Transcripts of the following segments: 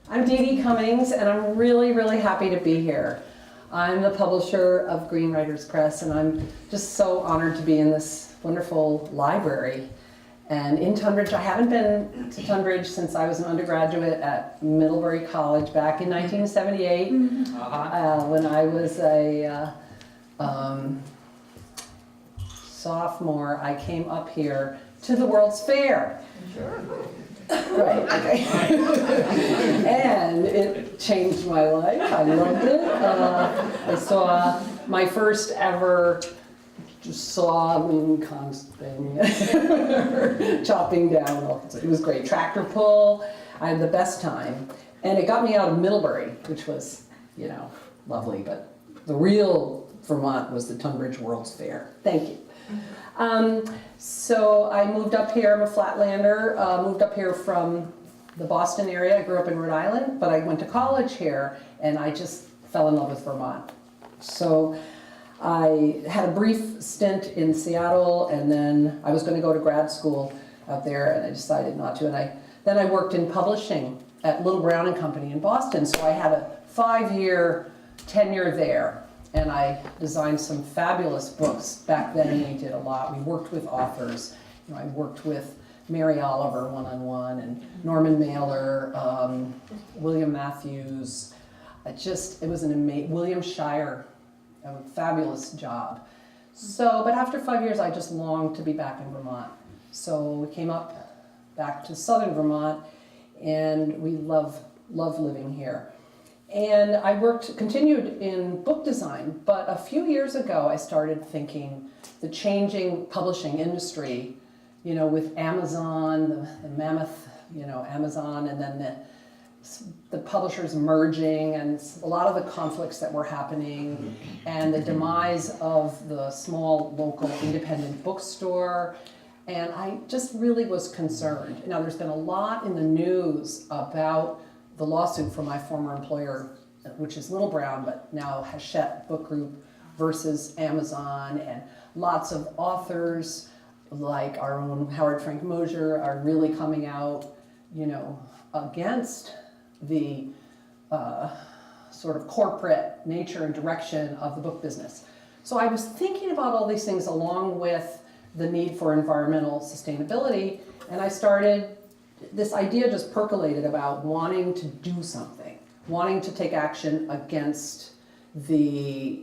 I'm DEDE Cummings, and I'm really, really happy to be here. I'm the publisher of Green Writers Press, and I'm just so honored to be in this wonderful library. And in Tunbridge, I haven't been to Tunbridge since I was an undergraduate at Middlebury College back in 1978, when I was a sophomore. I came up here to the World's Fair. Sure. Right, okay. And it changed my life. I loved it. I saw my first ever Kongs thing, chopping down. It was great. Tractor pull. I had the best time. And it got me out of Middlebury, which was, you know, lovely. But the real Vermont was the Tunbridge World's Fair. Thank you. So I moved up here. I'm a Flatlander. Moved up here from the Boston area. I grew up in Rhode Island, but I went to college here, and I just fell in love with Vermont. So I had a brief stint in Seattle, and then I was going to go to grad school out there, and I decided not to. And then I worked in publishing at Little Brown and Company in Boston. So I had a 5-year tenure there. And I designed some fabulous books. Back then we did a lot. We worked with authors. You know, I worked with Mary Oliver one-on-one, and Norman Mailer, William Matthews. It was an amazing, William Shire, a fabulous job. So, but after 5 years, I just longed to be back in Vermont. So we came up back to southern Vermont, and we love living here. And I continued in book design, but a few years ago I started thinking the changing publishing industry, you know, with Amazon, the mammoth, you know, Amazon, and then the publishers merging, and a lot of the conflicts that were happening, and the demise of the small local independent bookstore. And I just really was concerned. Now, there's been a lot in the news about the lawsuit from my former employer, which is Little Brown, but now Hachette Book Group versus Amazon, and lots of authors like our own Howard Frank Mosher are really coming out, you know, against the sort of corporate nature and direction of the book business. So I was thinking about all these things along with the need for environmental sustainability, and I started this idea just percolated about wanting to do something, wanting to take action against the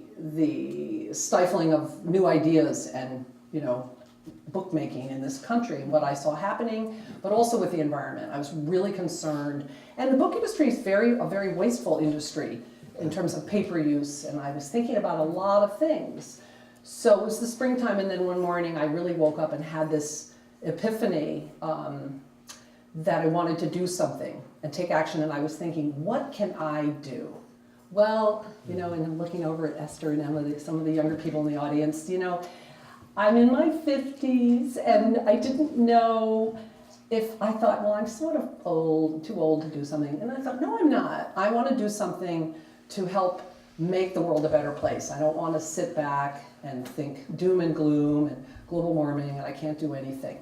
stifling of new ideas and, you know, bookmaking in this country, what I saw happening, but also with the environment. I was really concerned. And the book industry is a very wasteful industry in terms of paper use, and I was thinking about a lot of things. So it was the springtime, and then one morning I really woke up and had this epiphany that I wanted to do something and take action, and I was thinking, what can I do? Well, you know, and I'm looking over at Esther and Emma, some of the younger people in the audience, you know, I'm in my 50s, and I didn't know if I thought, well, I'm sort of too old to do something. And I thought, no, I'm not. I want to do something to help make the world a better place. I don't want to sit back and think doom and gloom and global warming, and I can't do anything.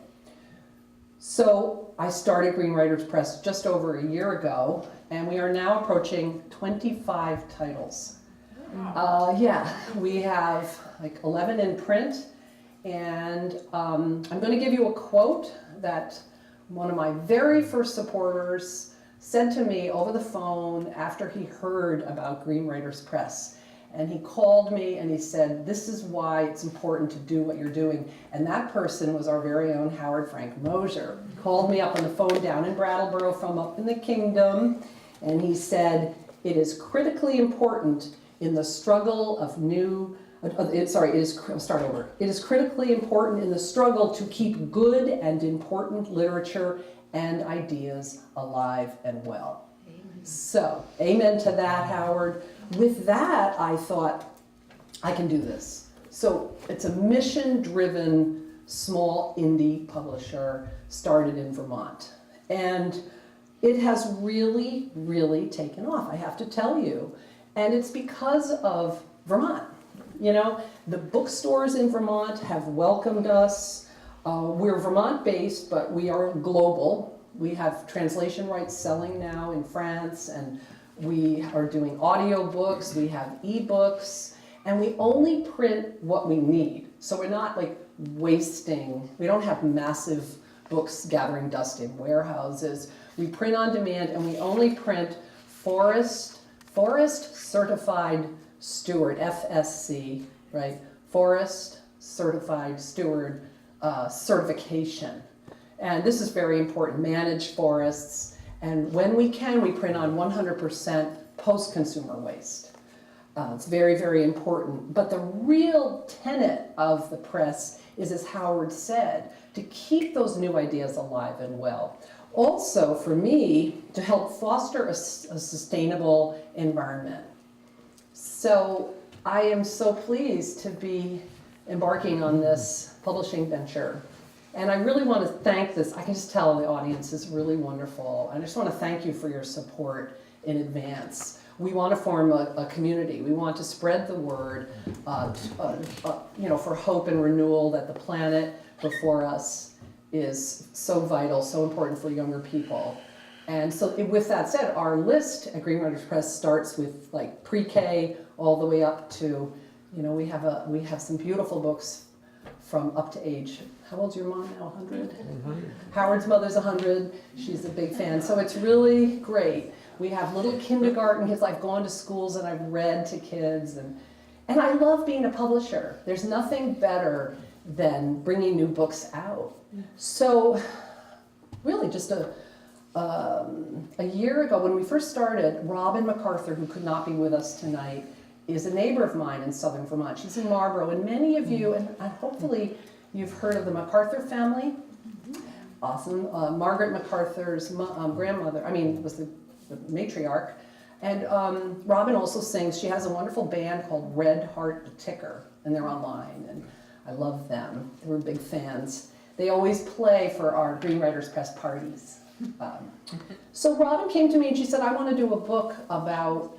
So I started Green Writers Press just over a year ago, and we are now approaching 25 titles. Yeah, we have like 11 in print, and I'm going to give you a quote that one of my very first supporters said to me over the phone after he heard about Green Writers Press. And he called me and he said, this is why it's important to do what you're doing. And that person was our very own Howard Frank Mosher. He called me up on the phone down in Brattleboro from up in the kingdom, and he said, it is critically important in the struggle of it is critically important in the struggle to keep good and important literature and ideas alive and well. Amen. So, amen to that, Howard. With that, I thought, I can do this. So it's a mission-driven, small indie publisher started in Vermont. And it has really, really taken off, I have to tell you. And it's because of Vermont. You know, the bookstores in Vermont have welcomed us. We're Vermont-based, but we are global. We have translation rights selling now in France, and we are doing audiobooks, we have ebooks, and we only print what we need. So we're not like wasting, we don't have massive books gathering dust in warehouses. We print on demand, and we only print Forest Certified Steward, FSC, right? Forest Certified Steward certification. And this is very important, managed forests. And when we can, we print on 100% post-consumer waste. It's very, very important. But the real tenet of the press is, as Howard said, to keep those new ideas alive and well. Also, for me, to help foster a sustainable environment. So I am so pleased to be embarking on this publishing venture. And I really want to thank this, I can just tell the audience is really wonderful. I just want to thank you for your support in advance. We want to form a community. We want to spread the word, for hope and renewal, that the planet before us is so vital, so important for younger people. And so with that said, our list at Green Writers Press starts with like pre-K all the way up to, we have some beautiful books from up to age, how old's your mom now, 100? 100. Howard's mother's 100, she's a big fan, so it's really great. We have little kindergarten kids, I've gone to schools and I've read to kids, and I love being a publisher. There's nothing better than bringing new books out. So really just a year ago when we first started, Robin MacArthur, who could not be with us tonight, is a neighbor of mine in southern Vermont. She's in Marlborough, and many of you, and hopefully you've heard of the MacArthur family. Awesome. Margaret MacArthur's grandmother, was the matriarch. And Robin also sings. She has a wonderful band called Red Heart the Ticker, and they're online, and I love them. We're big fans. They always play for our Green Writers Press parties. So Robin came to me and she said, I want to do a book about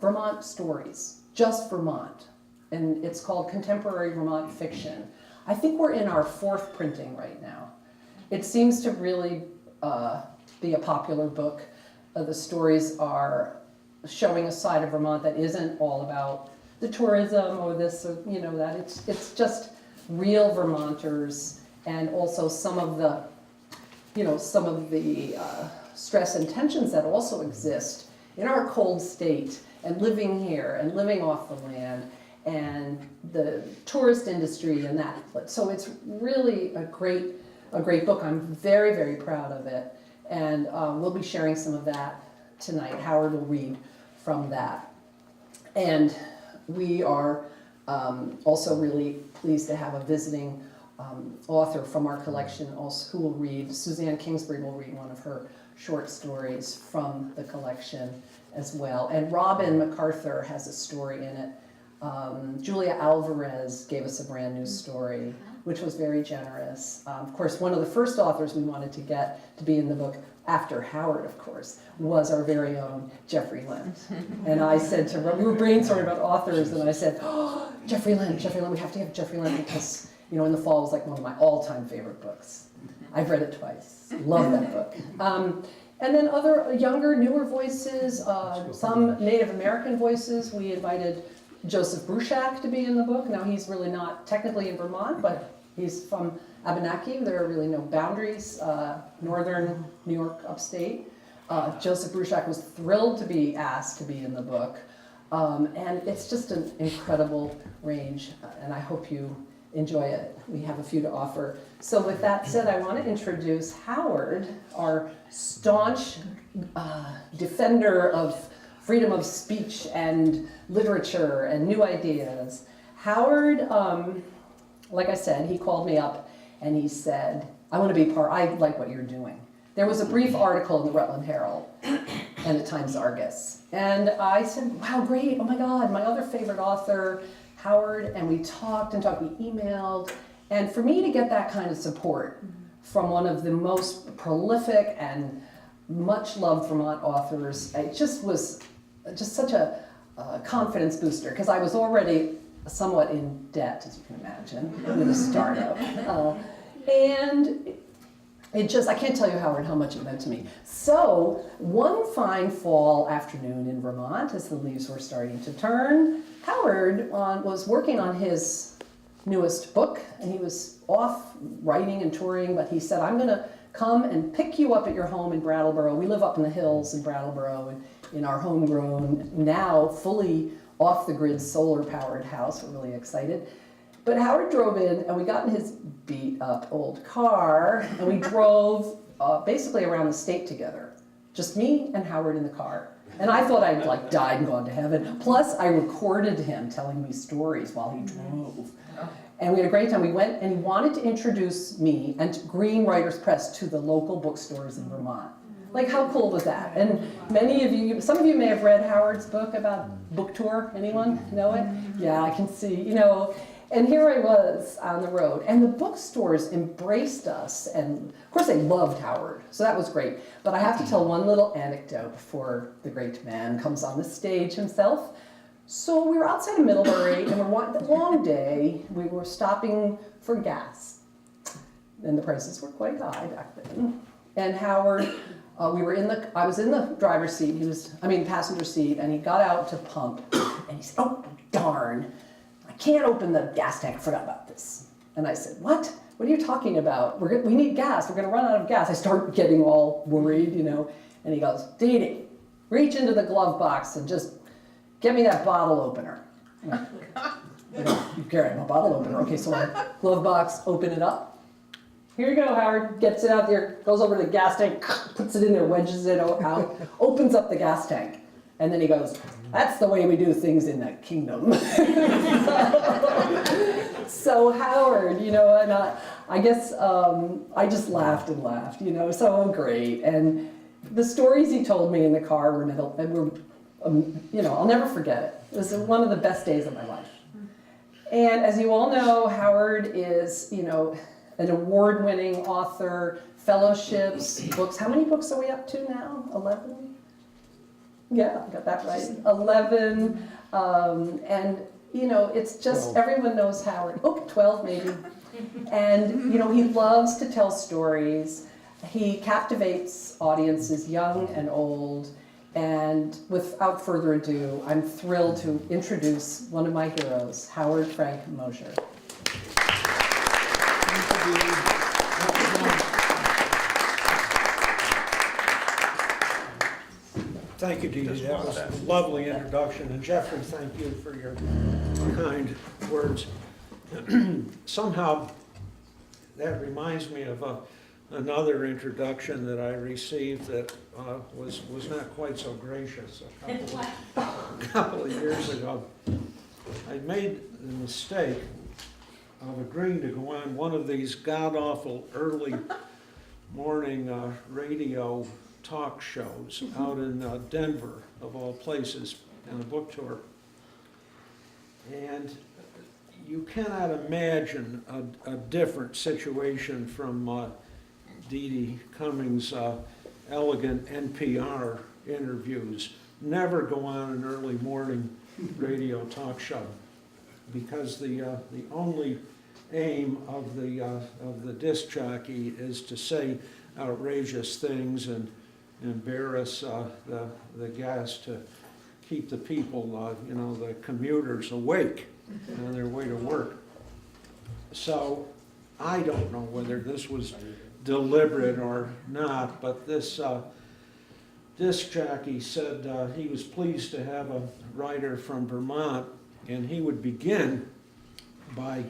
Vermont stories, just Vermont. And it's called Contemporary Vermont Fiction. I think we're in our 4th printing right now. It seems to really be a popular book. The stories are showing a side of Vermont that isn't all about the tourism or this or that. It's just real Vermonters, and also some of the stress and tensions that also exist in our cold state, and living here and living off the land, and the tourist industry and that. So it's really a great book. I'm very, very proud of it, and we'll be sharing some of that tonight. Howard will read from that. And we are also really pleased to have a visiting author from our collection also, who will read. Suzanne Kingsbury will read one of her short stories from the collection as well. And Robin MacArthur has a story in it. Julia Alvarez gave us a brand new story, which was very generous. Of course, one of the first authors we wanted to get to be in the book, after Howard, of course, was our very own Jeffrey Lind. And I said to Robin, we were brainstorming about authors, and I said, oh, Jeffrey Lind, we have to have Jeffrey Lind, because in the fall it was like one of my all-time favorite books. I've read it twice. Love that book. And then other younger, newer voices, some Native American voices. We invited Joseph Bruchac to be in the book. Now he's really not technically in Vermont, but he's from Abenaki. There are really no boundaries, northern New York upstate. Joseph Bruchac was thrilled to be asked to be in the book. And it's just an incredible range, and I hope you enjoy it. We have a few to offer. So with that said, I want to introduce Howard, our staunch defender of freedom of speech and literature and new ideas. Howard, like I said, he called me up and he said, I want to be I like what you're doing. There was a brief article in the Rutland Herald and the Times Argus. And I said, wow, great, oh my God, my other favorite author, Howard, and we talked, we emailed, and for me to get that kind of support from one of the most prolific and much loved Vermont authors, it just was just such a confidence booster, because I was already somewhat in debt, as you can imagine, with a startup. And I can't tell you, Howard, how much it meant to me. So, one fine fall afternoon in Vermont, as the leaves were starting to turn, Howard was working on his newest book, and he was off writing and touring, but he said, I'm going to come and pick you up at your home in Brattleboro. We live up in the hills in Brattleboro, and in our homegrown, now fully off-the-grid solar-powered house. We're really excited. But Howard drove in, and we got in his beat-up old car, and we drove basically around the state together. Just me and Howard in the car. And I thought I'd like died and gone to heaven. Plus, I recorded him telling me stories while he drove. And we had a great time. We went, and he wanted to introduce me and Green Writers Press to the local bookstores in Vermont. Like, how cool was that? And many of you, some of you may have read Howard's book about book tour. Anyone know it? Yeah, I can see, you know. And here I was on the road, and the bookstores embraced us, and of course they loved Howard, so that was great. But I have to tell one little anecdote before the great man comes on the stage himself. So we were outside of Middlebury, and the long day, we were stopping for gas, and the prices were quite high back then. And Howard, I was in the driver's seat, passenger seat, and he got out to pump, and he said, oh, darn. I can't open the gas tank, I forgot about this. And I said, what? What are you talking about? We need gas, we're gonna run out of gas. I start getting all worried, you know, and he goes, DEDE, reach into the glove box and just get me that bottle opener. You carry my bottle opener. Okay, so I glove box, open it up. Here you go, Howard. Gets it out there, goes over to the gas tank, puts it in there, wedges it out, opens up the gas tank. And then he goes, that's the way we do things in the kingdom. So Howard, you know, and I guess I just laughed and laughed, you know, so great. And the stories he told me in the car were, you know, I'll never forget it. It was one of the best days of my life. And as you all know, Howard is, you know, an award-winning author, fellowships, books. How many books are we up to now? 11? Yeah, I got that right. 11, and you know, it's just, everyone knows Howard. Oh, 12 maybe. And you know, he loves to tell stories. He captivates audiences, young and old. And without further ado, I'm thrilled to introduce one of my heroes, Howard Frank Mosher. Thank you, DEDE. That was a lovely introduction. And Jeffrey, thank you for your kind words. Somehow, that reminds me of another introduction that I received that was not quite so gracious a couple of years ago. I made the mistake of agreeing to go on one of these god-awful early morning radio talk shows out in Denver, of all places, on a book tour. And you cannot imagine a different situation from DEDE Cummings' elegant NPR interviews. Never go on an early morning radio talk show, because the only aim of the disc jockey is to say outrageous things and embarrass the guest, to keep the people, you know, the commuters awake on their way to work. So I don't know whether this was deliberate or not, but this disc jockey said he was pleased to have a writer from Vermont, and he would begin by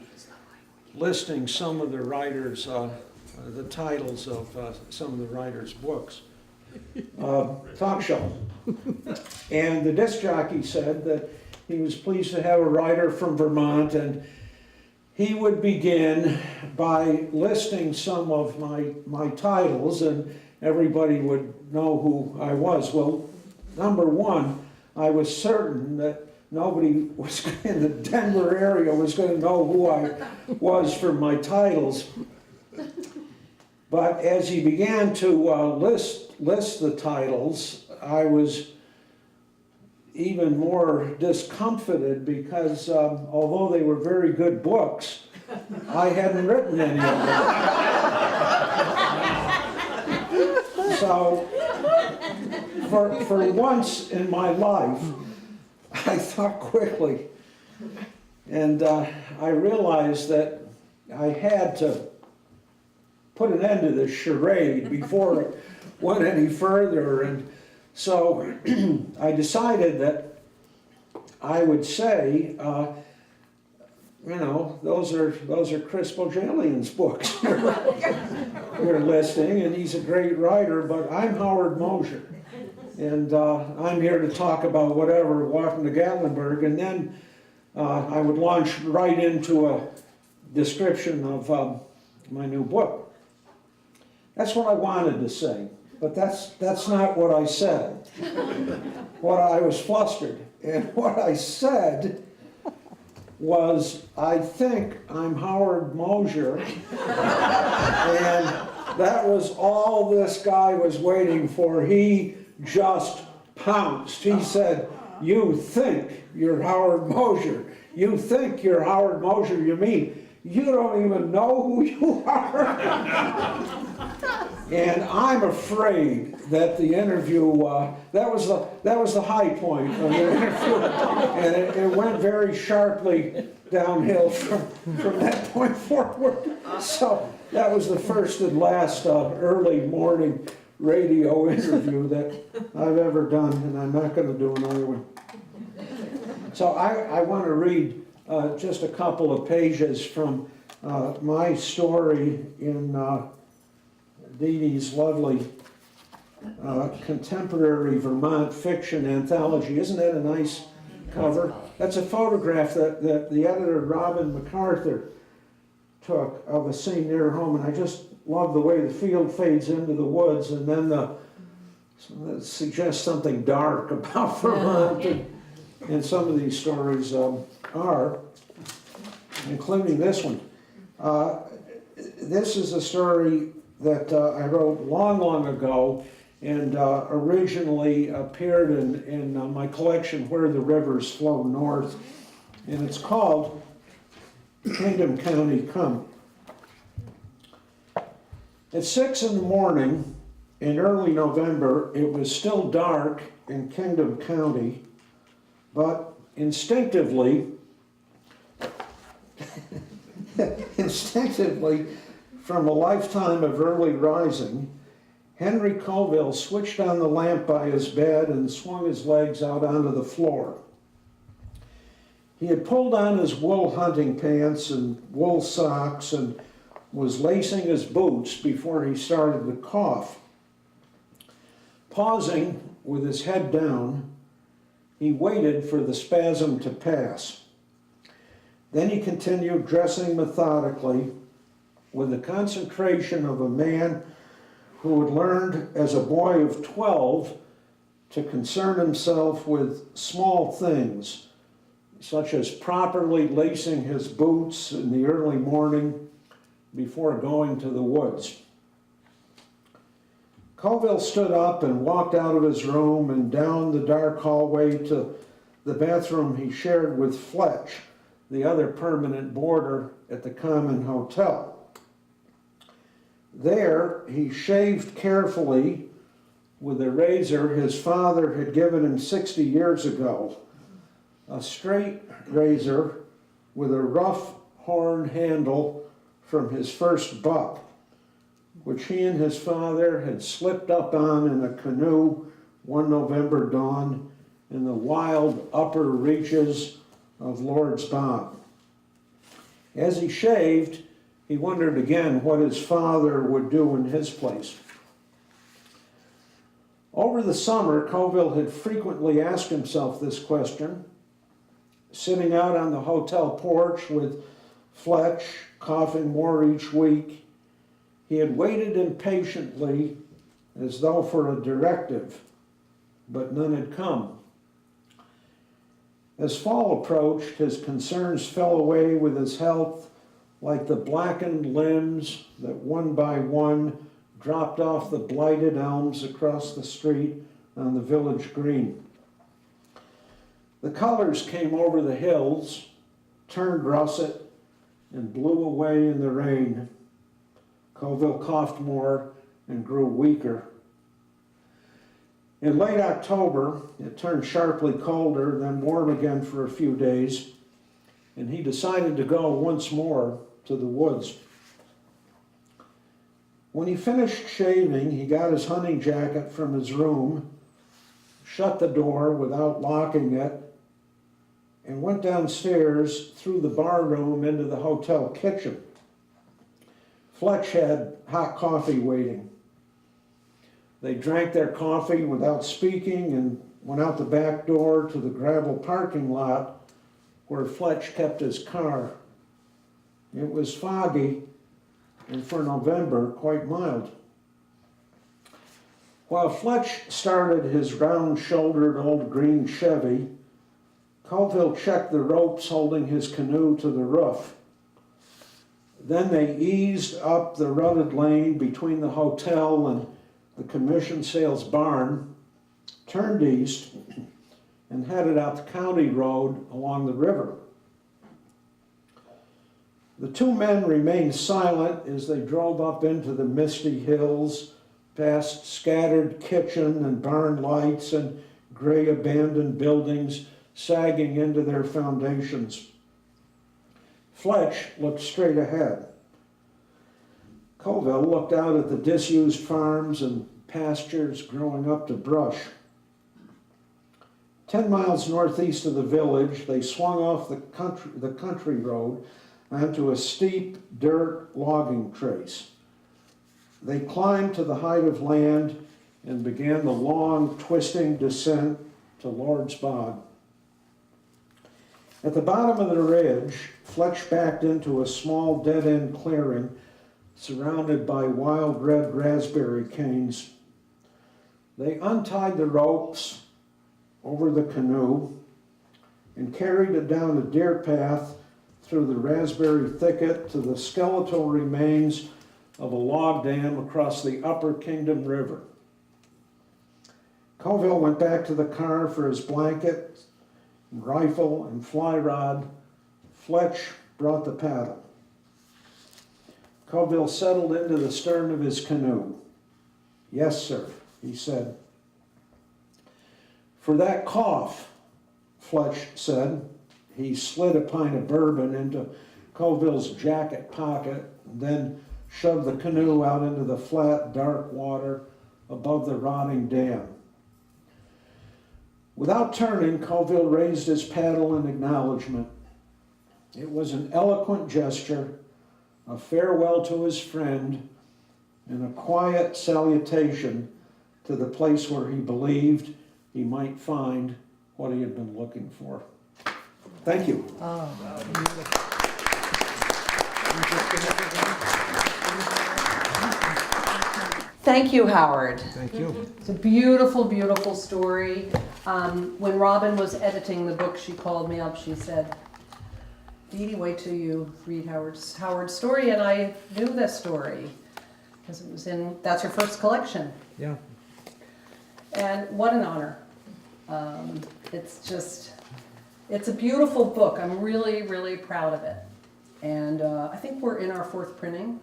listing some of the writers, the titles of some of the writers' books. Talk show. And the disc jockey said that he was pleased to have a writer from Vermont, and he would begin by listing some of my titles, and everybody would know who I was. Well, number one, I was certain that nobody was in the Denver area was going to know who I was from my titles. But as he began to list the titles, I was even more discomfited, because although they were very good books, I hadn't written any of them. So, for once in my life, I thought quickly, and I realized that I had to put an end to this charade before it went any further, and so I decided that I would say, you know, those are Chris Bojalian's books you're listing, and he's a great writer, but I'm Howard Mosher, and I'm here to talk about whatever, walking to Gatlinburg, and then I would launch right into a description of my new book. That's what I wanted to say, but that's not what I said. What I was flustered, and what I said was, I think I'm Howard Mosher, and that was all this guy was waiting for. He just pounced. He said, "You think you're Howard Mosher. You think you're Howard Mosher. You mean you don't even know who you are?" And I'm afraid that the interview, that was the high point of the interview, and it went very sharply downhill from that point forward. So that was the first and last early morning radio interview that I've ever done, and I'm not going to do another one. So I want to read just a couple of pages from my story in DEDE's lovely contemporary Vermont fiction anthology. Isn't that a nice cover? That's a photograph that the editor, Robin MacArthur, took of a scene near her home, and I just love the way the field fades into the woods, and then it suggests something dark about Vermont, and some of these stories are, including this one. This is a story that I wrote long ago, and originally appeared in my collection, Where the Rivers Flow North, and it's called Kingdom County Come. At 6 in the morning in early November, it was still dark in Kingdom County, but instinctively, from a lifetime of early rising, Henry Colville switched on the lamp by his bed and swung his legs out onto the floor. He had pulled on his wool hunting pants and wool socks and was lacing his boots before he started to cough. Pausing with his head down, he waited for the spasm to pass. Then he continued dressing methodically with the concentration of a man who had learned as a boy of 12 to concern himself with small things, such as properly lacing his boots in the early morning before going to the woods. Colville stood up and walked out of his room and down the dark hallway to the bathroom he shared with Fletch, the other permanent boarder at the Common Hotel. There, he shaved carefully with a razor his father had given him 60 years ago, a straight razor with a rough horn handle from his first buck, which he and his father had slipped up on in a canoe one November dawn in the wild upper reaches of Lord's Bog. As he shaved, he wondered again what his father would do in his place. Over the summer, Colville had frequently asked himself this question, sitting out on the hotel porch with Fletch, coughing more each week. He had waited impatiently as though for a directive, but none had come. As fall approached, his concerns fell away with his health like the blackened limbs that one by one dropped off the blighted elms across the street on the village green. The colors came over the hills, turned russet, and blew away in the rain. Colville coughed more and grew weaker. In late October, it turned sharply colder, then warm again for a few days, and he decided to go once more to the woods. When he finished shaving, he got his hunting jacket from his room, shut the door without locking it, and went downstairs through the bar room into the hotel kitchen. Fletch had hot coffee waiting. They drank their coffee without speaking and went out the back door to the gravel parking lot where Fletch kept his car. It was foggy and for November quite mild. While Fletch started his round-shouldered old green Chevy, Colville checked the ropes holding his canoe to the roof. Then they eased up the rutted lane between the hotel and the commission sales barn, turned east, and headed out the county road along the river. The two men remained silent as they drove up into the misty hills, past scattered kitchen and barn lights and gray abandoned buildings sagging into their foundations. Fletch looked straight ahead. Colville looked out at the disused farms and pastures growing up to brush. 10 miles northeast of the village, they swung off the country road onto a steep dirt logging trace. They climbed to the height of land and began the long, twisting descent to Lord's Bog. At the bottom of the ridge, Fletch backed into a small dead-end clearing surrounded by wild red raspberry canes. They untied the ropes over the canoe and carried it down a deer path through the raspberry thicket to the skeletal remains of a log dam across the Upper Kingdom River. Colville went back to the car for his blanket, rifle, and fly rod. Fletch brought the paddle. Colville settled into the stern of his canoe. "Yes, sir," he said. "For that cough," Fletch said. He slid a pint of bourbon into Colville's jacket pocket, and then shoved the canoe out into the flat, dark water above the rotting dam. Without turning, Colville raised his paddle in acknowledgement. It was an eloquent gesture, a farewell to his friend, and a quiet salutation to the place where he believed he might find what he had been looking for. Thank you. Oh, thank you, Howard. Thank you. It's a beautiful, beautiful story. When Robin was editing the book, she called me up. She said, "DeDe, wait till you read Howard's story." And I knew this story because it was in, that's her first collection. Yeah. And what an honor. It's a beautiful book. I'm really, really proud of it. And I think we're in our 4th printing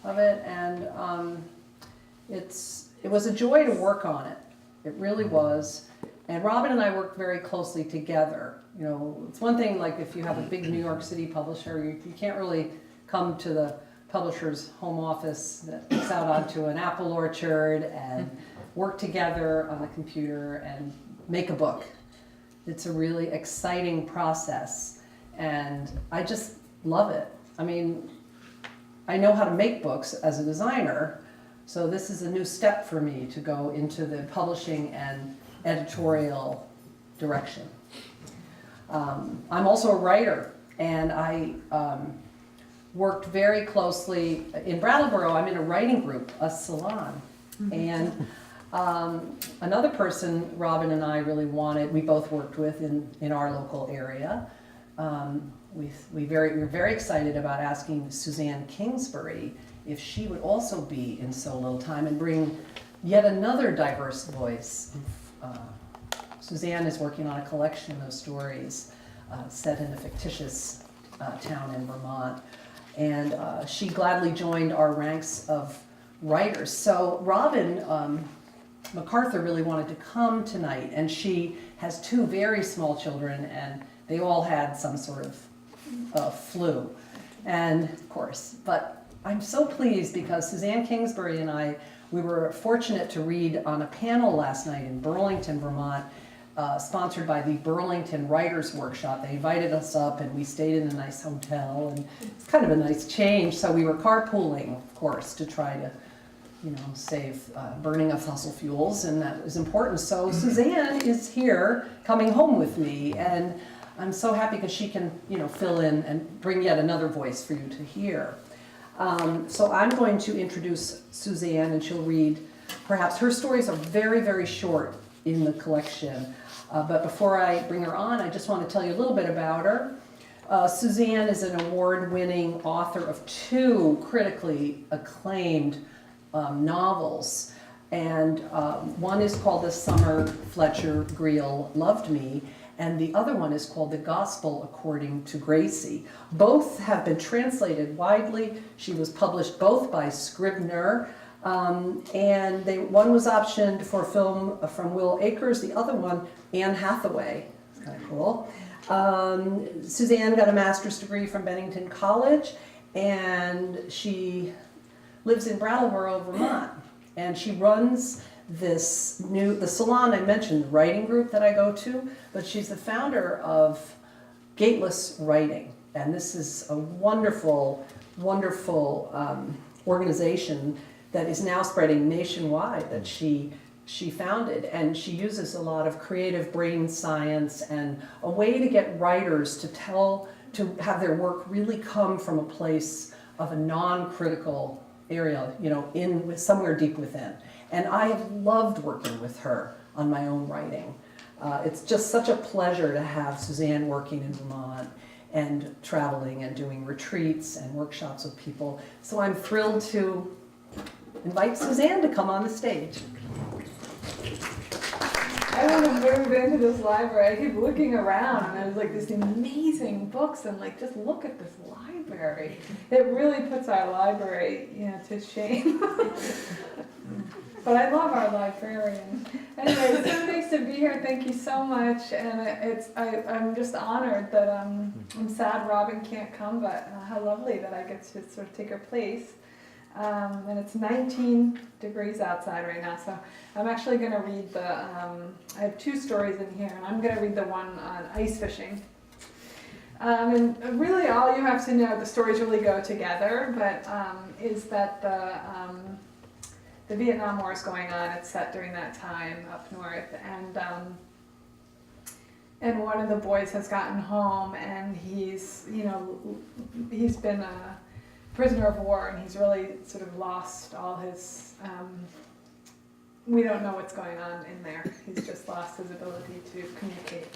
of it. And it was a joy to work on it. It really was. And Robin and I worked very closely together. You know, it's one thing, like if you have a big New York City publisher, you can't really come to the publisher's home office that looks out onto an apple orchard and work together on the computer and make a book. It's a really exciting process, and I just love it. I mean, I know how to make books as a designer, so this is a new step for me to go into the publishing and editorial direction. I'm also a writer, and I worked very closely in Brattleboro. I'm in a writing group, a salon, and another person Robin and I really wanted, we both worked with in our local area. We're very excited about asking Suzanne Kingsbury if she would also be in So Little Time and bring yet another diverse voice. Suzanne is working on a collection of stories set in a fictitious town in Vermont, and she gladly joined our ranks of writers. So Robin MacArthur really wanted to come tonight, and she has 2 very small children, and they all had some sort of flu, and of course, but I'm so pleased because Suzanne Kingsbury and I, we were fortunate to read on a panel last night in Burlington, Vermont, sponsored by the Burlington Writers Workshop. They invited us up and we stayed in a nice hotel, and it's kind of a nice change. So we were carpooling, of course, to try to, save burning of fossil fuels, and that was important. So Suzanne is here coming home with me, and I'm so happy because she can, fill in and bring yet another voice for you to hear. So I'm going to introduce Suzanne, and she'll read, perhaps her stories are very, very short in the collection. But before I bring her on, I just want to tell you a little bit about her. Suzanne is an award-winning author of 2 critically acclaimed novels. And one is called This Summer Fletcher Greele Loved Me, and the other one is called The Gospel According to Gracie. Both have been translated widely. She was published both by Scribner, and one was optioned for film from Will Akers, the other one, Anne Hathaway. It's kind of cool. Suzanne got a master's degree from Bennington College, and she lives in Brattleboro, Vermont, and she runs the salon I mentioned, the writing group that I go to, but she's the founder of Gateless Writing, and this is a wonderful, wonderful organization that is now spreading nationwide that she founded, and she uses a lot of creative brain science and a way to get writers to have their work really come from a place of a non-critical area, in somewhere deep within. And I have loved working with her on my own writing. It's just such a pleasure to have Suzanne working in Vermont and traveling and doing retreats and workshops with people. So I'm thrilled to invite Suzanne to come on the stage. I want to move into this library. I keep looking around and there's like these amazing books, and like, just look at this library. It really puts our library, to shame. But I love our librarian. Anyway, it's so nice to be here. Thank you so much. And I'm just honored that I'm sad Robin can't come, but how lovely that I get to sort of take her place. And it's 19 degrees outside right now, so I'm actually going to read I have 2 stories in here, and I'm going to read the one on ice fishing. And really all you have to know, the stories really go together, but is that the Vietnam War is going on. It's set during that time up north, and one of the boys has gotten home, and he's been a prisoner of war, and he's really sort of lost all his, we don't know what's going on in there. He's just lost his ability to communicate.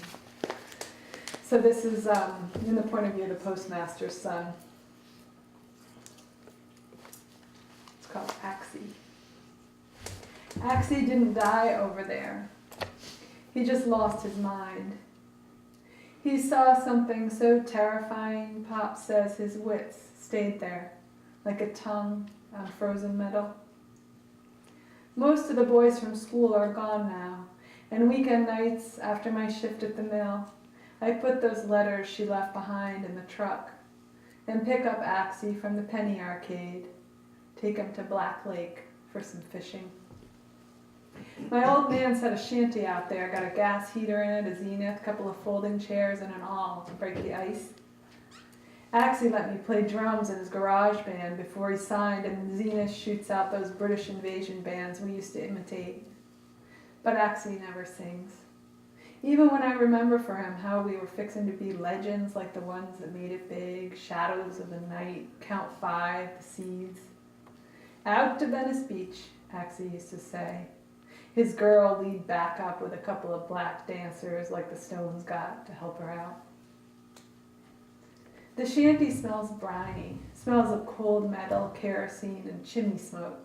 So this is in the point of view of the postmaster's son. It's called Axie. Axie didn't die over there. He just lost his mind. He saw something so terrifying, Pop says his wits stayed there, like a tongue on frozen metal. Most of the boys from school are gone now, and weekend nights after my shift at the mill, I put those letters she left behind in the truck and pick up Axie from the penny arcade, take him to Black Lake for some fishing. My old man's had a shanty out there, got a gas heater in it, a zenith, a couple of folding chairs, and an awl to break the ice. Axie let me play drums in his garage band before he signed, and the zenith shoots out those British invasion bands we used to imitate. But Axie never sings. Even when I remember for him how we were fixing to be legends like the ones that made it big, Shadows of the Night, Count 5, The Seeds. Out to Venice Beach, Axie used to say. His girl lead back up with a couple of black dancers like the Stones got to help her out. The shanty smells briny, smells of cold metal, kerosene, and chimney smoke.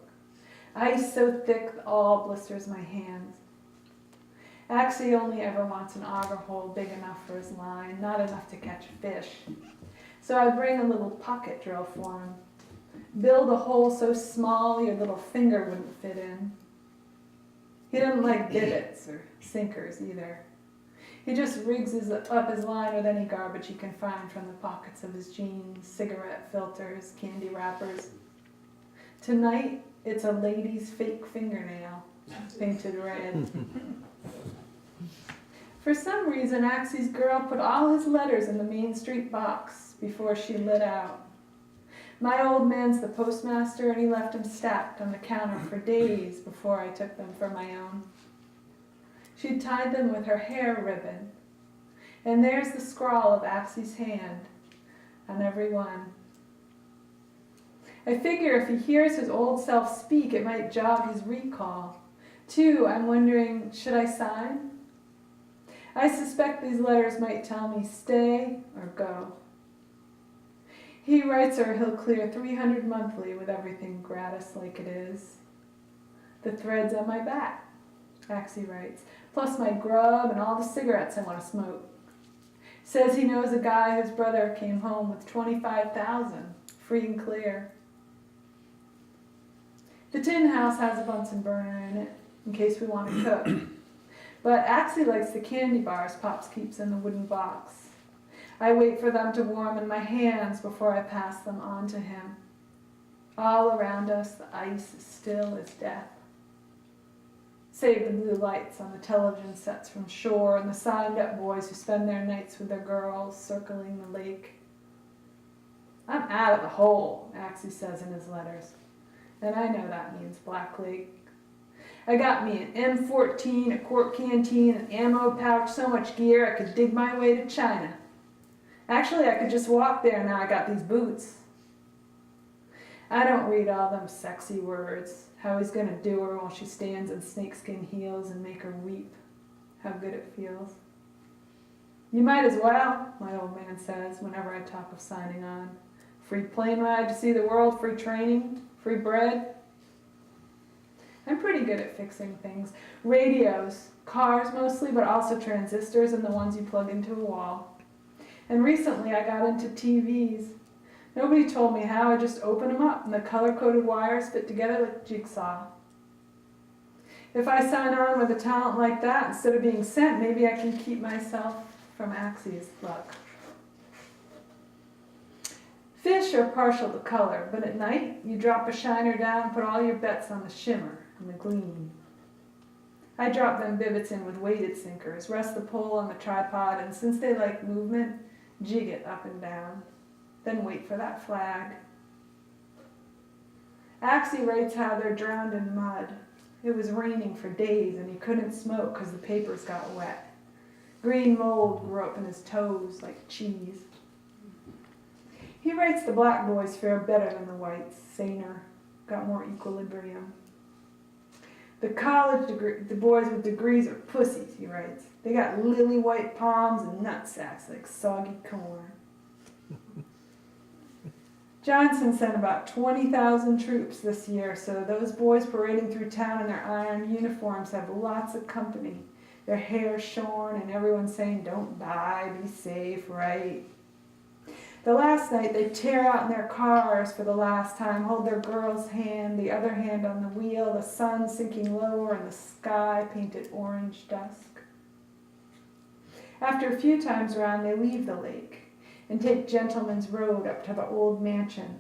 Ice so thick that all blisters my hands. Axie only ever wants an auger hole big enough for his line, not enough to catch fish. So I bring a little pocket drill for him. Build a hole so small your little finger wouldn't fit in. He doesn't like divots or sinkers either. He just rigs up his line with any garbage he can find from the pockets of his jeans, cigarette filters, candy wrappers. Tonight, it's a lady's fake fingernail, painted red. For some reason, Axie's girl put all his letters in the Main Street box before she lit out. My old man's the postmaster, and he left them stacked on the counter for days before I took them for my own. She tied them with her hair ribbon, and there's the scrawl of Axie's hand on every one. I figure if he hears his old self speak, it might jog his recall. Too, I'm wondering, should I sign? I suspect these letters might tell me stay or go. He writes her he'll clear $300 monthly with everything gratis like it is. The threads on my back, Axie writes, plus my grub and all the cigarettes I want to smoke. Says he knows a guy whose brother came home with $25,000, free and clear. The tin house has a Bunsen burner in it, in case we want to cook. But Axie likes the candy bars Pops keeps in the wooden box. I wait for them to warm in my hands before I pass them on to him. All around us, the ice is still as death. Save the blue lights on the television sets from shore and the signed-up boys who spend their nights with their girls circling the lake. I'm out of the hole, Axie says in his letters. And I know that means Black Lake. I got me an M14, a quart canteen, an ammo pouch, so much gear I could dig my way to China. Actually, I could just walk there now I got these boots. I don't read all them sexy words. How he's gonna do her while she stands in snakeskin heels and make her weep. How good it feels. You might as well, my old man says whenever I talk of signing on. Free plane ride to see the world, free training, free bread. I'm pretty good at fixing things. Radios, cars mostly, but also transistors and the ones you plug into a wall. And recently I got into TVs. Nobody told me how, I just open them up and the color-coded wires fit together like a jigsaw. If I sign on with a talent like that, instead of being sent, maybe I can keep myself from Axie's luck. Fish are partial to color, but at night you drop a shiner down and put all your bets on the shimmer and the gleam. I drop them divots in with weighted sinkers, rest the pole on the tripod, and since they like movement, jig it up and down. Then wait for that flag. Axie writes how they're drowned in mud. It was raining for days and he couldn't smoke because the papers got wet. Green mold grew up in his toes like cheese. He writes the black boys fare better than the whites, saner, got more equilibrium. The boys with degrees are pussies, he writes. They got lily white palms and nut sacks like soggy corn. Johnson sent about 20,000 troops this year, so those boys parading through town in their iron uniforms have lots of company. Their hair shorn and everyone saying, don't die, be safe, right? The last night they tear out in their cars for the last time, hold their girl's hand, the other hand on the wheel, the sun sinking lower and the sky painted orange dusk. After a few times around, they leave the lake and take Gentleman's Road up to the old mansion,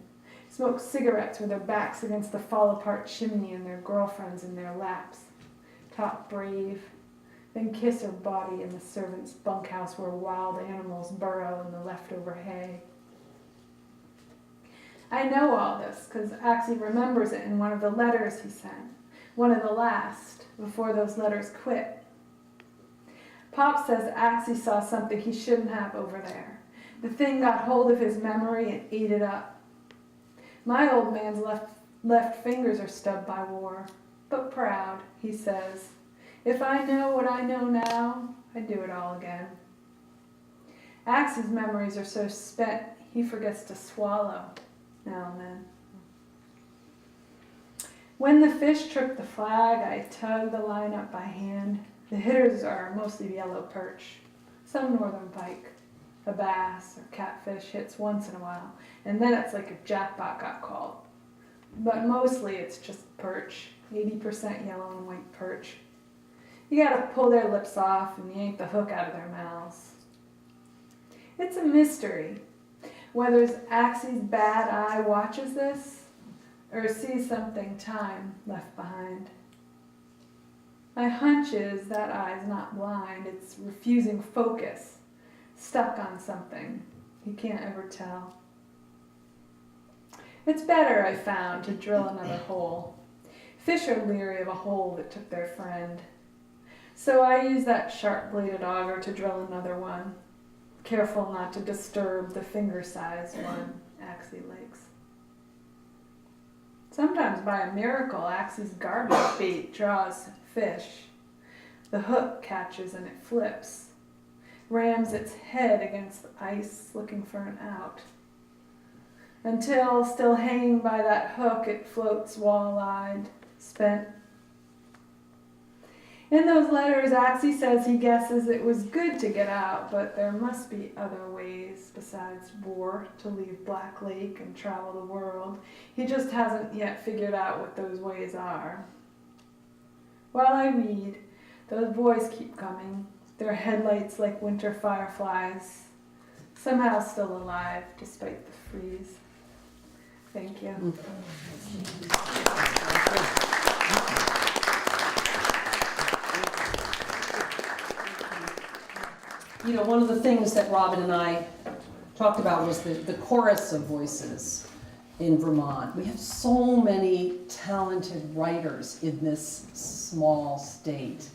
smoke cigarettes with their backs against the fall-apart chimney and their girlfriends in their laps, talk brave, then kiss her body in the servants' bunkhouse where wild animals burrow in the leftover hay. I know all this because Axie remembers it in one of the letters he sent, one of the last, before those letters quit. Pop says Axie saw something he shouldn't have over there. The thing got hold of his memory and ate it up. My old man's left fingers are stubbed by war, but proud, he says. If I know what I know now, I'd do it all again. Axie's memories are so spent, he forgets to swallow now and then. When the fish tripped the flag, I tugged the line up by hand. The hitters are mostly yellow perch, some northern pike. A bass or catfish hits once in a while, and then it's like a jackpot got called. But mostly it's just perch, 80% yellow and white perch. You gotta pull their lips off and yank the hook out of their mouths. It's a mystery whether Axie's bad eye watches this or sees something time left behind. My hunch is that eye's not blind, it's refusing focus, stuck on something. He can't ever tell. It's better, I found, to drill another hole. Fish are leery of a hole that took their friend. So I use that sharp-bladed auger to drill another one, careful not to disturb the finger-sized one Axie likes. Sometimes by a miracle, Axie's garbage bait draws fish. The hook catches and it flips, rams its head against the ice looking for an out. Until, still hanging by that hook, it floats wall-eyed, spent. In those letters, Axie says he guesses it was good to get out, but there must be other ways besides war to leave Black Lake and travel the world. He just hasn't yet figured out what those ways are. While I read, those boys keep coming, their headlights like winter fireflies, somehow still alive despite the freeze. Thank you. You know, one of the things that Robin and I talked about was the chorus of voices in Vermont. We have so many talented writers in this small state.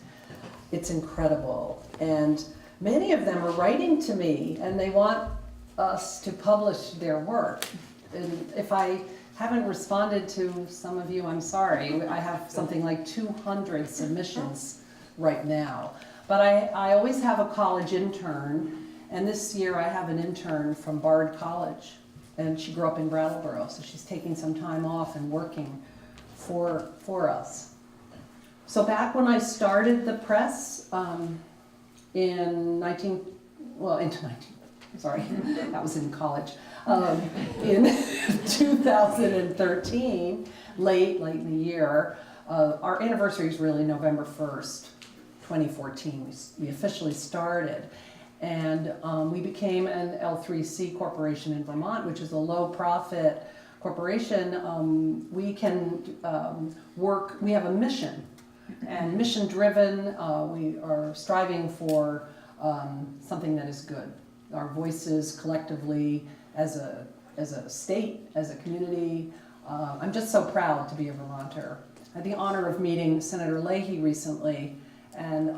It's incredible. And many of them are writing to me and they want us to publish their work. And if I haven't responded to some of you, I'm sorry. I have something like 200 submissions right now. But I always have a college intern, and this year I have an intern from Bard College, and she grew up in Brattleboro, so she's taking some time off and working for us. So back when I started the press in that was in college, in 2013, late in the year, our anniversary is really November 1st. 2014, we officially started, and we became an L3C corporation in Vermont, which is a low-profit corporation. We can work, we have a mission, and mission-driven, we are striving for something that is good. Our voices collectively as a state, as a community. I'm just so proud to be a Vermonter. I had the honor of meeting Senator Leahy recently, and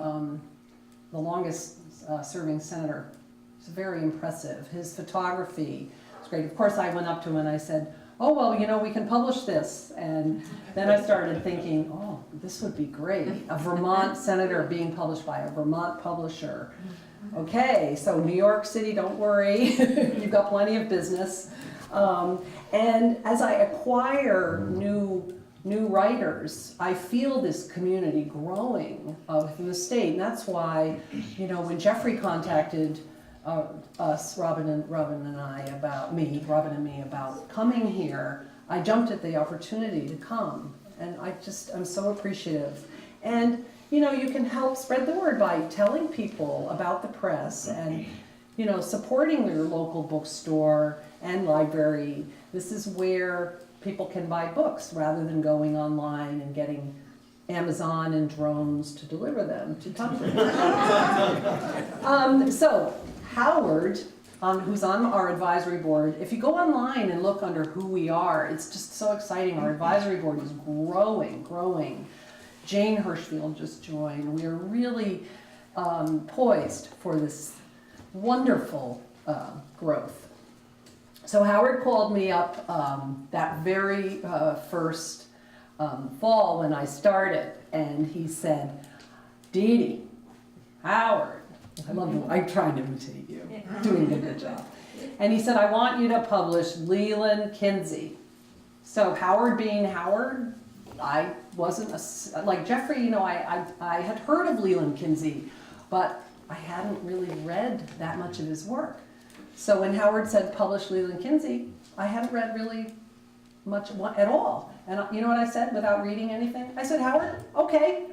the longest serving senator. It's very impressive. His photography is great. Of course, I went up to him and I said, oh, well, you know, we can publish this. And then I started thinking, oh, this would be great. A Vermont senator being published by a Vermont publisher. Okay, so New York City, don't worry. You've got plenty of business. And as I acquire new writers, I feel this community growing within the state, and that's why, you know, when Jeffrey contacted us, Robin and me about coming here, I jumped at the opportunity to come, and I'm so appreciative. And you know, you can help spread the word by telling people about the press and, you know, supporting your local bookstore and library. This is where people can buy books rather than going online and getting Amazon and drones to deliver them to countries. So Howard, who's on our advisory board, if you go online and look under who we are, it's just so exciting. Our advisory board is growing. Jane Hirschfield just joined. We are really poised for this wonderful growth. So Howard called me up that very first fall when I started, and he said, DEDE, Howard, I'm trying to imitate you, doing a good job. And he said, I want you to publish Leland Kinsey. So Howard being Howard, I wasn't, like Jeffrey, you know, I had heard of Leland Kinsey, but I hadn't really read that much of his work. So when Howard said publish Leland Kinsey, I hadn't read really much at all. And you know what I said without reading anything? I said, Howard, okay.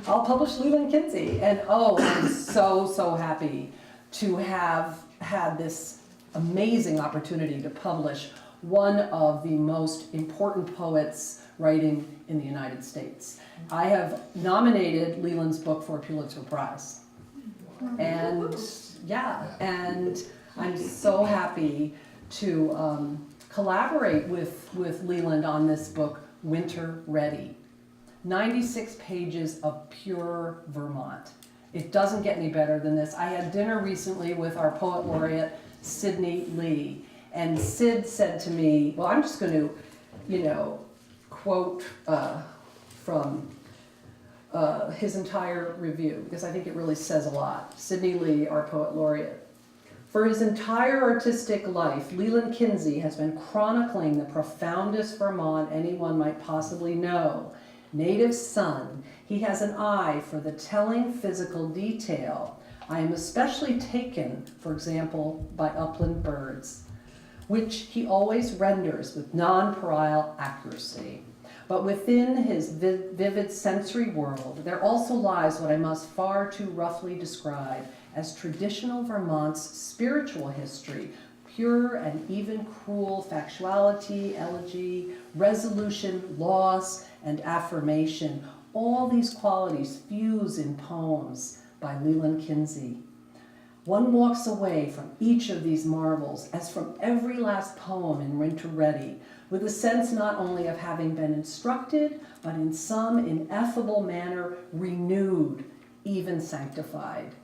I'll publish Leland Kinsey. And oh, I'm so happy to have had this amazing opportunity to publish one of the most important poets writing in the United States. I have nominated Leland's book for a Pulitzer Prize. And yeah, and I'm so happy to collaborate with Leland on this book, Winter Ready. 96 pages of pure Vermont. It doesn't get any better than this. I had dinner recently with our poet laureate, Sidney Lee, and Sid said to me, well, I'm just going to, quote from his entire review, because I think it really says a lot. Sidney Lee, our poet laureate. For his entire artistic life, Leland Kinsey has been chronicling the profoundest Vermont anyone might possibly know. Native son, he has an eye for the telling physical detail. I am especially taken, for example, by upland birds, which he always renders with nonpareil accuracy. But within his vivid sensory world, there also lies what I must far too roughly describe as traditional Vermont's spiritual history, pure and even cruel factuality, elegy, resolution, loss, and affirmation. All these qualities fuse in poems by Leland Kinsey. One walks away from each of these marvels, as from every last poem in Winter Ready, with a sense not only of having been instructed, but in some ineffable manner renewed, even sanctified.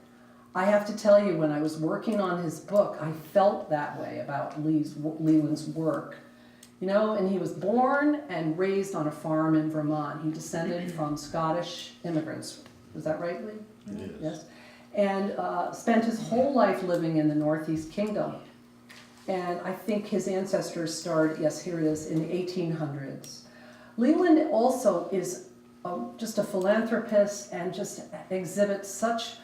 I have to tell you, when I was working on his book, I felt that way about Leland's work. And he was born and raised on a farm in Vermont. He descended from Scottish immigrants. Is that right, Lee? It is. Yes. And spent his whole life living in the Northeast Kingdom. And I think his ancestors started, yes, here it is, in the 1800s. Leland also is just a philanthropist and just exhibits such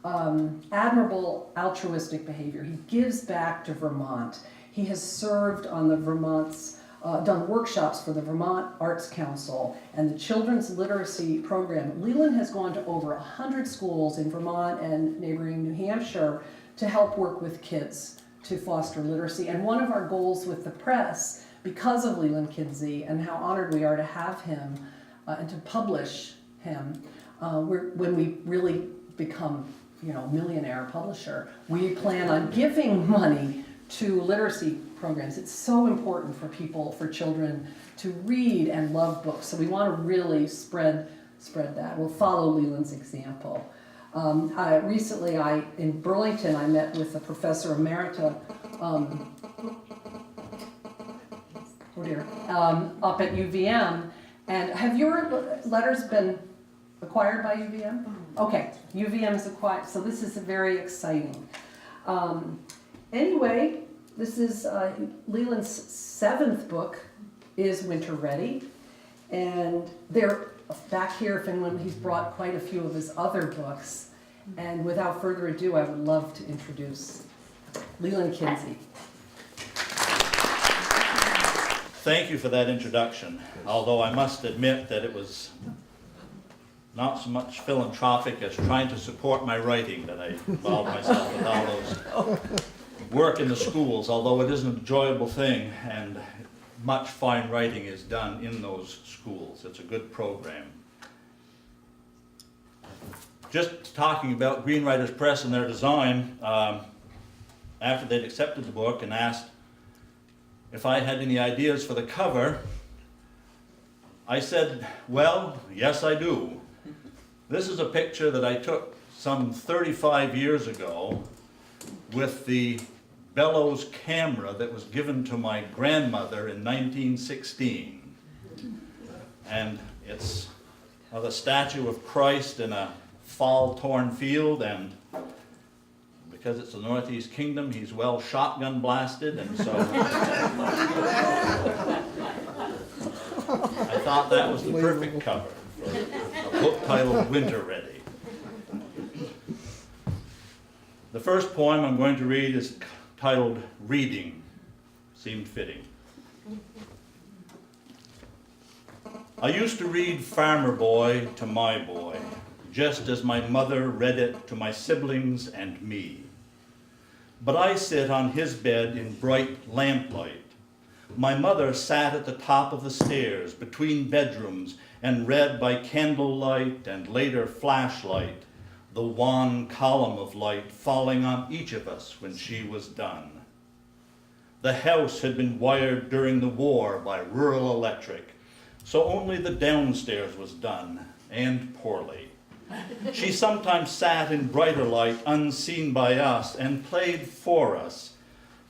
admirable altruistic behavior. He gives back to Vermont. He has served on the done workshops for the Vermont Arts Council and the Children's Literacy Program. Leland has gone to over 100 schools in Vermont and neighboring New Hampshire to help work with kids to foster literacy. And one of our goals with the press, because of Leland Kinsey and how honored we are to have him and to publish him, when we really become millionaire publisher, we plan on giving money to literacy programs. It's so important for people, for children, to read and love books. So we want to really spread that. We'll follow Leland's example. Recently, in Burlington, I met with the professor emerita up at UVM. And have your letters been acquired by UVM? Okay, UVM is acquired, so this is very exciting. Anyway, this is Leland's 7th book, is Winter Ready. And they're back here, if anyone, he's brought quite a few of his other books. And without further ado, I would love to introduce Leland Kinsey. Thank you for that introduction, although I must admit that it was not so much philanthropic as trying to support my writing that I involved myself with all those work in the schools, although it is an enjoyable thing and much fine writing is done in those schools. It's a good program. Just talking about Green Writers Press and their design, after they'd accepted the book and asked if I had any ideas for the cover, I said, well, yes I do. This is a picture that I took some 35 years ago with the bellows camera that was given to my grandmother in 1916. And it's of a statue of Christ in a fall-torn field, and because it's the Northeast Kingdom, he's well shotgun blasted, and so I thought that was the perfect cover for a book titled Winter Ready. The first poem I'm going to read is titled Reading. Seemed fitting. I used to read Farmer Boy to my boy, just as my mother read it to my siblings and me. But I sit on his bed in bright lamplight. My mother sat at the top of the stairs between bedrooms and read by candlelight and later flashlight, the wan column of light falling on each of us when she was done. The house had been wired during the war by rural electric, so only the downstairs was done, and poorly. She sometimes sat in brighter light, unseen by us, and played for us.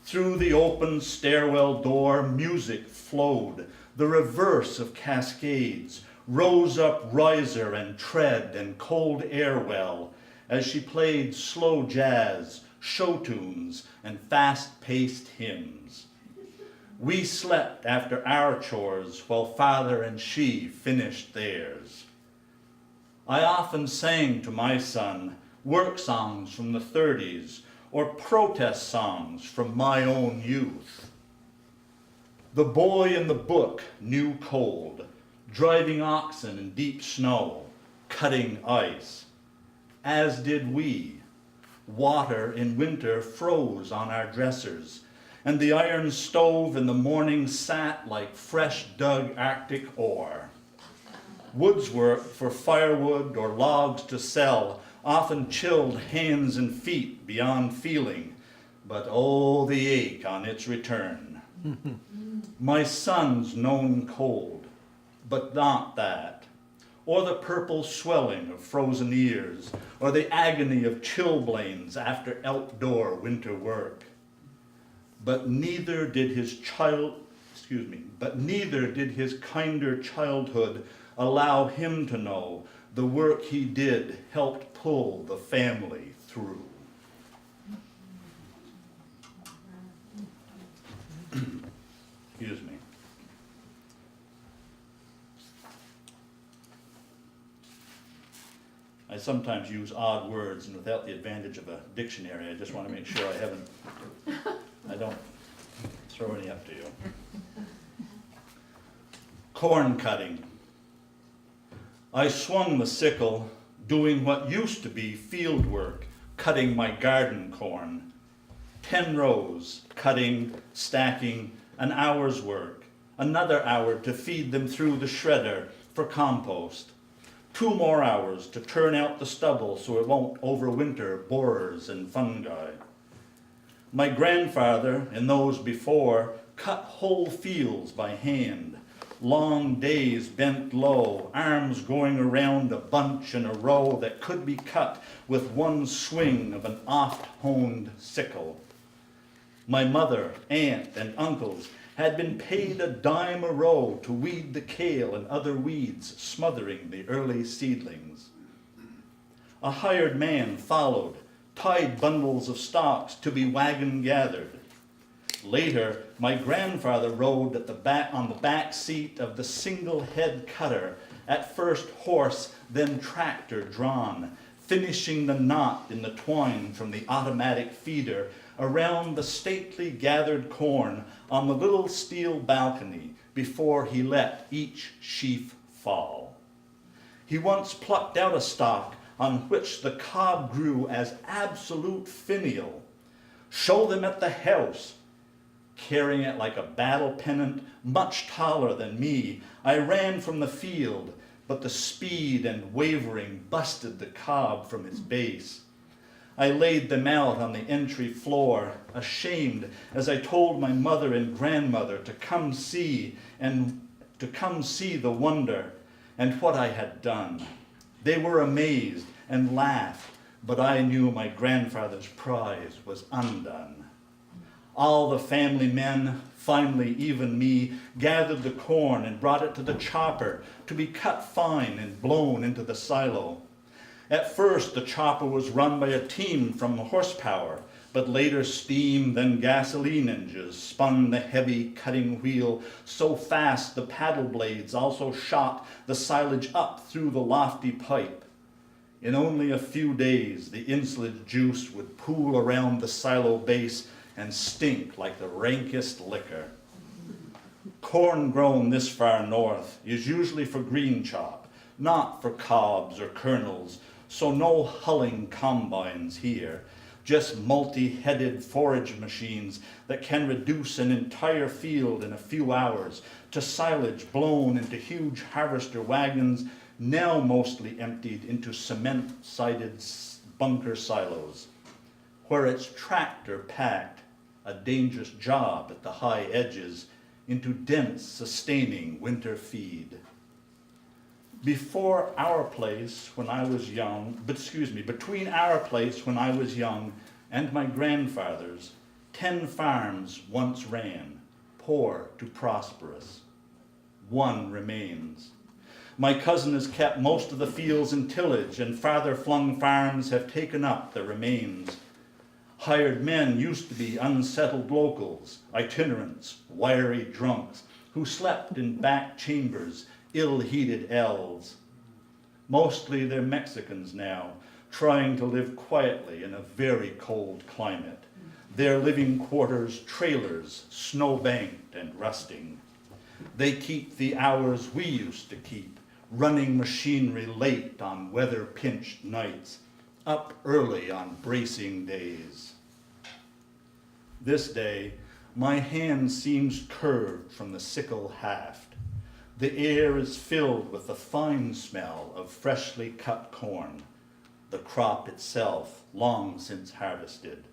Through the open stairwell door, music flowed, the reverse of cascades, rose up riser and tread and cold air well, as she played slow jazz, show tunes, and fast-paced hymns. We slept after our chores while father and she finished theirs. I often sang to my son work songs from the 30s or protest songs from my own youth. The boy in the book knew cold, driving oxen in deep snow, cutting ice, as did we. Water in winter froze on our dressers, and the iron stove in the morning sat like fresh dug Arctic ore. Woods work for firewood or logs to sell often chilled hands and feet beyond feeling, but oh, the ache on its return. My son's known cold, but not that, or the purple swelling of frozen ears, or the agony of chilblains after outdoor winter work. But neither did his kinder childhood allow him to know the work he did helped pull the family through. Excuse me. I sometimes use odd words, and without the advantage of a dictionary, I just want to make sure I don't throw any up to you. Corn cutting. I swung the sickle, doing what used to be field work, cutting my garden corn. 10 rows, cutting, stacking, an hour's work, another hour to feed them through the shredder for compost, 2 more hours to turn out the stubble so it won't overwinter borers and fungi. My grandfather, and those before, cut whole fields by hand. Long days bent low, arms going around a bunch in a row that could be cut with one swing of an oft-honed sickle. My mother, aunt, and uncles had been paid a dime a row to weed the kale and other weeds smothering the early seedlings. A hired man followed, tied bundles of stalks to be wagon gathered. Later, my grandfather rode on the back seat of the single head cutter, at first horse, then tractor drawn, finishing the knot in the twine from the automatic feeder around the stately gathered corn on the little steel balcony before he let each sheaf fall. He once plucked out a stalk on which the cob grew as absolute finial. Show them at the house. Carrying it like a battle pennant, much taller than me, I ran from the field, but the speed and wavering busted the cob from its base. I laid them out on the entry floor, ashamed as I told my mother and grandmother to come see the wonder and what I had done. They were amazed and laughed, but I knew my grandfather's prize was undone. All the family men, finally even me, gathered the corn and brought it to the chopper to be cut fine and blown into the silo. At first, the chopper was run by a team from horsepower, but later steam, then gasoline engines spun the heavy cutting wheel so fast the paddle blades also shot the silage up through the lofty pipe. In only a few days, the insulage juice would pool around the silo base and stink like the rankest liquor. Corn grown this far north is usually for green chop, not for cobs or kernels, so no hulling combines here, just multi-headed forage machines that can reduce an entire field in a few hours to silage blown into huge harvester wagons, now mostly emptied into cement-sided bunker silos, where it's tractor-packed, a dangerous job at the high edges, into dense, sustaining winter feed. Before our place when I was young, between our place when I was young and my grandfather's, 10 farms once ran, poor to prosperous. One remains. My cousin has kept most of the fields in tillage, and farther-flung farms have taken up the remains. Hired men used to be unsettled locals, itinerants, wiry drunks, who slept in back chambers, ill-heated elves. Mostly they're Mexicans now, trying to live quietly in a very cold climate. Their living quarters trailers, snow-banked and rusting. They keep the hours we used to keep, running machinery late on weather-pinched nights, up early on bracing days. This day, my hand seems curved from the sickle haft. The air is filled with the fine smell of freshly cut corn, the crop itself long since harvested.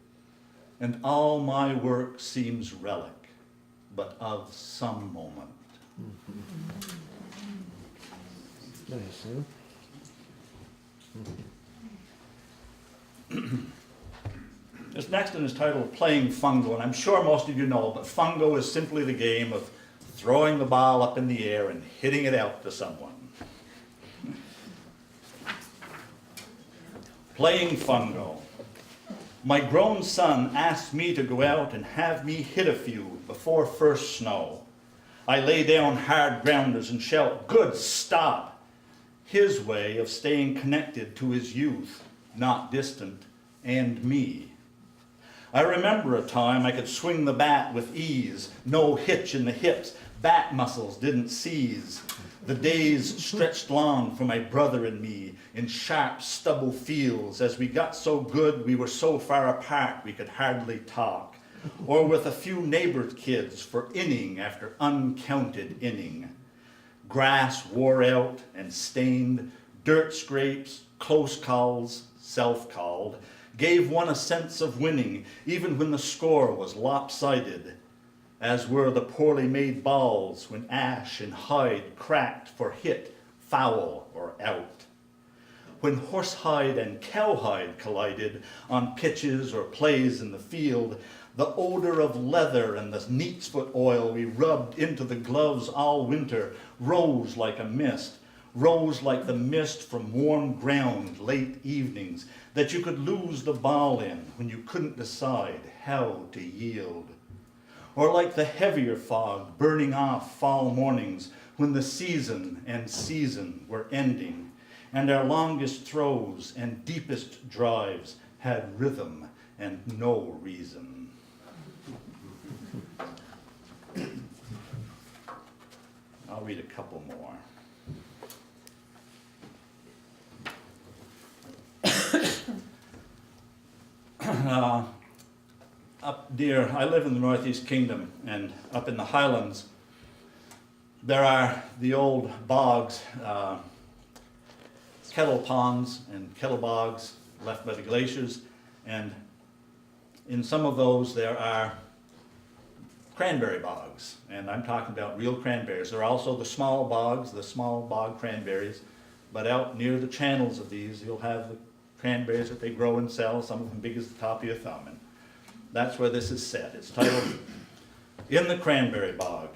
And all my work seems relic, but of some moment. Nice, huh? This next one is titled Playing Fungo, and I'm sure most of you know, but fungo is simply the game of throwing the ball up in the air and hitting it out to someone. Playing fungo. My grown son asked me to go out and have me hit a few before first snow. I lay down hard grounders and shout, "Good, stop!" His way of staying connected to his youth, not distant, and me. I remember a time I could swing the bat with ease, no hitch in the hips, back muscles didn't seize. The days stretched long for my brother and me in sharp stubble fields as we got so good we were so far apart we could hardly talk, or with a few neighbor kids for inning after uncounted inning. Grass wore out and stained, dirt scrapes, close calls, self-called, gave one a sense of winning even when the score was lopsided, as were the poorly made balls when ash and hide cracked for hit, foul, or out. When horsehide and cowhide collided on pitches or plays in the field, the odor of leather and the neatsfoot oil we rubbed into the gloves all winter rose like a mist, rose like the mist from warm ground late evenings that you could lose the ball in when you couldn't decide how to yield. Or like the heavier fog burning off fall mornings when the season and season were ending, and our longest throws and deepest drives had rhythm and no reason. I'll read a couple more. I live in the Northeast Kingdom, and up in the Highlands, there are the old bogs, kettle ponds and kettle bogs left by the glaciers, and in some of those there are cranberry bogs, and I'm talking about real cranberries. There are also the small bogs, the small bog cranberries, but out near the channels of these you'll have the cranberries that they grow and sell, some of them big as the top of your thumb. And that's where this is set. It's titled, In the Cranberry Bog.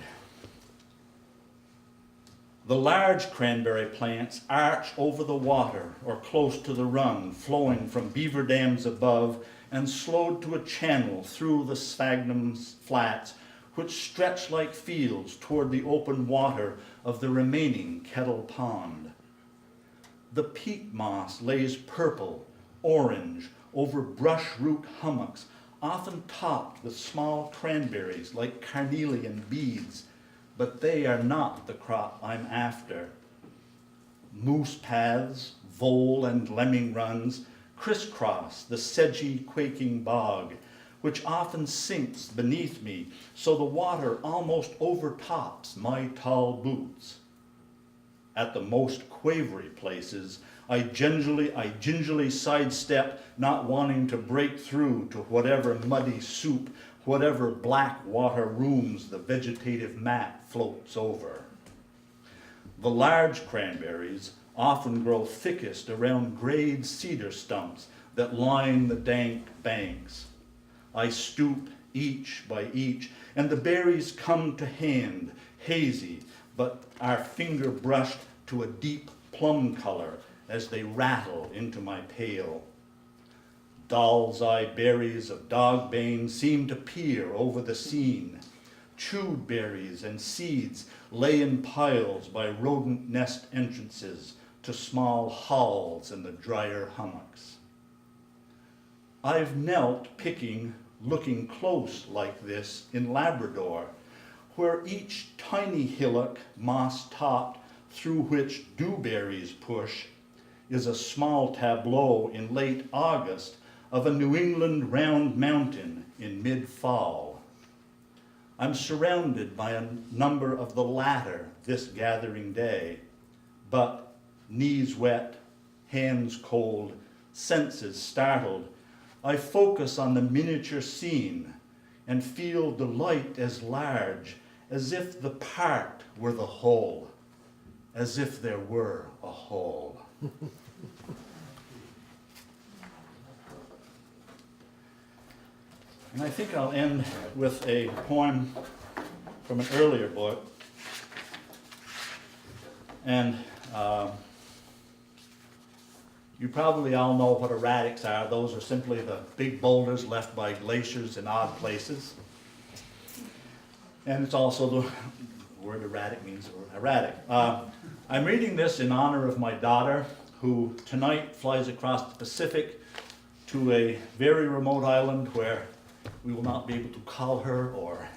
The large cranberry plants arch over the water or close to the run flowing from beaver dams above and slowed to a channel through the sphagnum flats which stretch like fields toward the open water of the remaining kettle pond. The peat moss lays purple, orange over brush root hummocks, often topped with small cranberries like carnelian beads, but they are not the crop I'm after. Moose paths, vole and lemming runs crisscross the sedgy, quaking bog, which often sinks beneath me so the water almost overtops my tall boots. At the most quavery places, I gingerly sidestep, not wanting to break through to whatever muddy soup, whatever black water rooms the vegetative mat floats over. The large cranberries often grow thickest around grayed cedar stumps that line the dank banks. I stoop each by each, and the berries come to hand, hazy, but our finger brushed to a deep plum color as they rattle into my pail. Doll's eye berries of dogbane seem to peer over the scene. Chewed berries and seeds lay in piles by rodent nest entrances to small halls in the drier hummocks. I've knelt picking, looking close like this in Labrador, where each tiny hillock, moss-topped, through which dewberries push, is a small tableau in late August of a New England round mountain in mid-fall. I'm surrounded by a number of the latter this gathering day, but knees wet, hands cold, senses startled, I focus on the miniature scene and feel delight as large as if the part were the whole, as if there were a whole. And I think I'll end with a poem from an earlier book. And you probably all know what erratics are. Those are simply the big boulders left by glaciers in odd places. And it's also the word erratic means erratic. I'm reading this in honor of my daughter, who tonight flies across the Pacific to a very remote island where we will not be able to call her or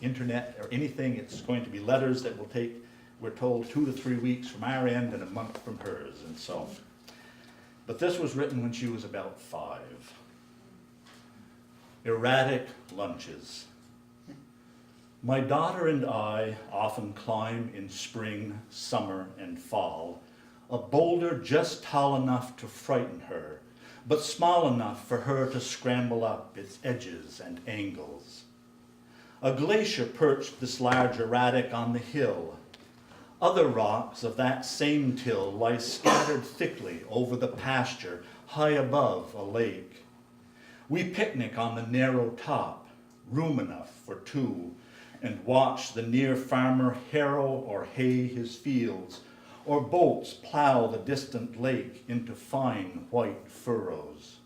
internet or anything. It's going to be letters that will take, we're told, 2 to 3 weeks from our end and a month from hers. And so, but this was written when she was about 5. Erratic lunches. My daughter and I often climb in spring, summer, and fall a boulder just tall enough to frighten her, but small enough for her to scramble up its edges and angles. A glacier perched this large erratic on the hill. Other rocks of that same till lie scattered thickly over the pasture high above a lake. We picnic on the narrow top, room enough for 2, and watch the near farmer harrow or hay his fields, or boats plow the distant lake into fine white furrows.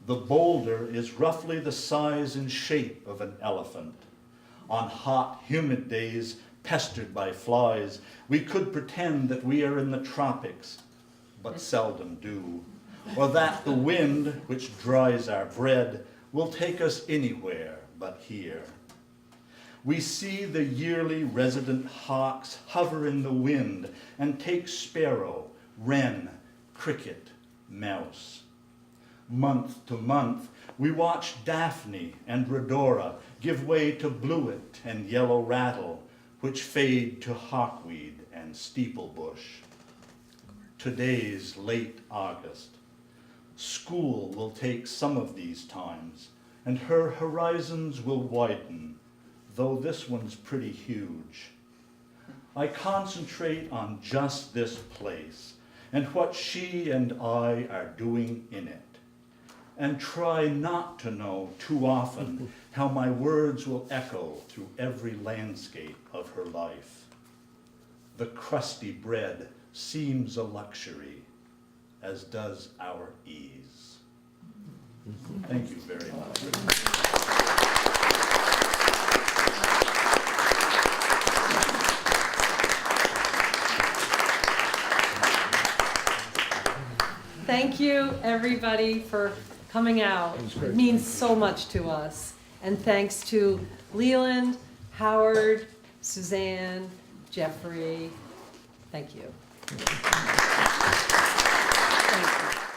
The boulder is roughly the size and shape of an elephant. On hot, humid days, pestered by flies, we could pretend that we are in the tropics, but seldom do, or that the wind, which dries our bread, will take us anywhere but here. We see the yearly resident hawks hover in the wind and take sparrow, wren, cricket, mouse. Month to month, we watch daphne and rhodora give way to bluet and yellow rattle, which fade to hawkweed and steeplebush. Today's late August. School will take some of these times, and her horizons will widen, though this one's pretty huge. I concentrate on just this place and what she and I are doing in it, and try not to know too often how my words will echo through every landscape of her life. The crusty bread seems a luxury, as does our ease. Thank you very much. Thank you, everybody, for coming out. It means so much to us. And thanks to Leland, Howard, Suzanne, Jeffrey. Thank you. Thank you.